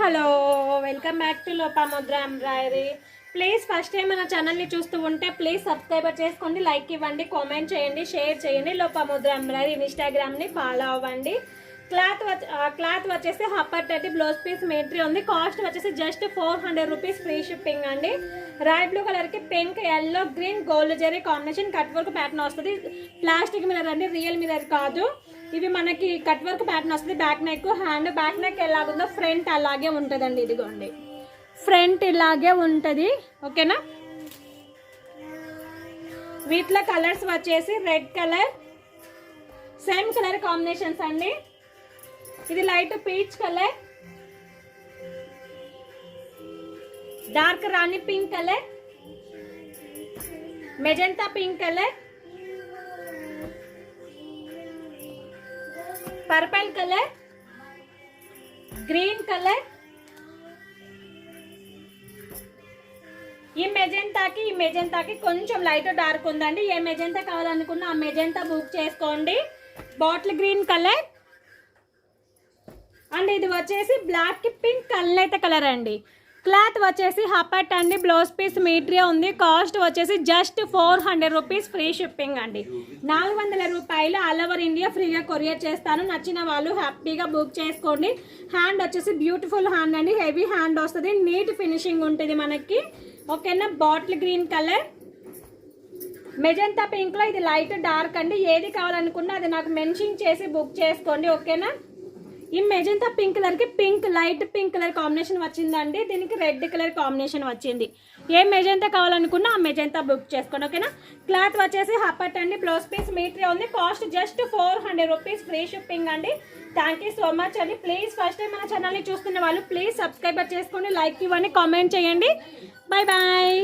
Hello welcome back to Lopamudra embroidery. Please first time మన ఛానల్ని చూస్తూ ఉంటే ప్లీజ్ సబ్స్క్రైబ్ చేసుకోండి, లైక్ ఇవ్వండి, కామెంట్ చేయండి, షేర్ చేయండి. లోపాముద్ర ఎంబ్రాయిడరీ ఇన్స్టాగ్రామ్ని ఫాలో అవ్వండి. క్లాత్ వచ్చేసి హప్పర్ టెట్టి బ్లౌజ్ పీస్ మేట్రీ ఉంది. కాస్ట్ వచ్చేసి జస్ట్ 400 రూపీస్, ఫ్రీ షిప్పింగ్ అండి. రాయల్ బ్లూ కలర్కి pink, yellow, green, gold zari combination cut work pattern వస్తుంది. ప్లాస్టిక్ మిర్రర్ అండి, రియల్ మిర్రర్ కాదు. ఇవి మనకి కట్ వర్క్ ప్యాటర్న్ వస్తుంది. Back neck, hand, back neck ఎలాగుందో ఫ్రంట్ అలాగే ఉంటుందండి. ఇదిగోండి ఫ్రంట్ ఇలాగే ఉంటుంది, ఓకేనా. వీటిలో కలర్స్ వచ్చేసి red colour, same colour combinations అండి. ఇది light peach colour, dark Rani pink colour, magenta pink colour, purple colour, green colour. ఈ మెజెంటాకి కొంచెం లైట్ డార్క్ ఉందండి. ఏ మెజెంటా కావాలనుకున్నా ఆ మెజెంటా బుక్ చేసుకోండి. బాటిల్ గ్రీన్ కలర్ అండ్ ఇది వచ్చేసి బ్లాక్ కి పింక్ కల్నేత కలర్ అండి. క్లాత్ వచ్చేసి హపట్ అండి, బ్లౌజ్ పీస్ మీట్రియా ఉంది. కాస్ట్ వచ్చేసి జస్ట్ 400 రూపీస్, ఫ్రీ షిప్పింగ్ అండి. 400 రూపాయలు ఆల్ ఓవర్ ఇండియా ఫ్రీగా కొరియర్ చేస్తాను. నచ్చిన వాళ్ళు హ్యాపీగా బుక్ చేసుకోండి. హ్యాండ్ వచ్చేసి బ్యూటిఫుల్ హ్యాండ్ అండి, హెవీ హ్యాండ్ వస్తుంది, నీట్ ఫినిషింగ్ ఉంటుంది మనకి, ఓకేనా. Bottle green colour, magenta pink లో ఇది లైట్ డార్క్ అండి. ఏది కావాలనుకున్నా అది నాకు మెన్షన్ చేసి బుక్ చేసుకోండి, ఓకేనా. ఈ మెజంతా పింక్ కలర్ కి pink, light pink colour combination వచ్చిందండి. దీనికి రెడ్ కలర్ కాంబినేషన్ వచ్చింది. ఏ మెజంతా కావాలనుకున్నా ఆ మెజంతా బుక్ చేసుకోండి, ఓకేనా. క్లాత్ వచ్చేసి హపట్ అండి, బ్లౌజ్ పీస్ మీట్రియా ఉంది. Cost just 400 rupees, free shipping అండి. థ్యాంక్ యూ సో మచ్ అండి. ప్లీజ్ ఫస్ట్ టైం మన ఛానల్ని చూస్తున్న వాళ్ళు ప్లీజ్ సబ్స్క్రైబ్ చేసుకోండి, లైక్ ఇవ్వండి, కామెంట్ చేయండి. Bye bye.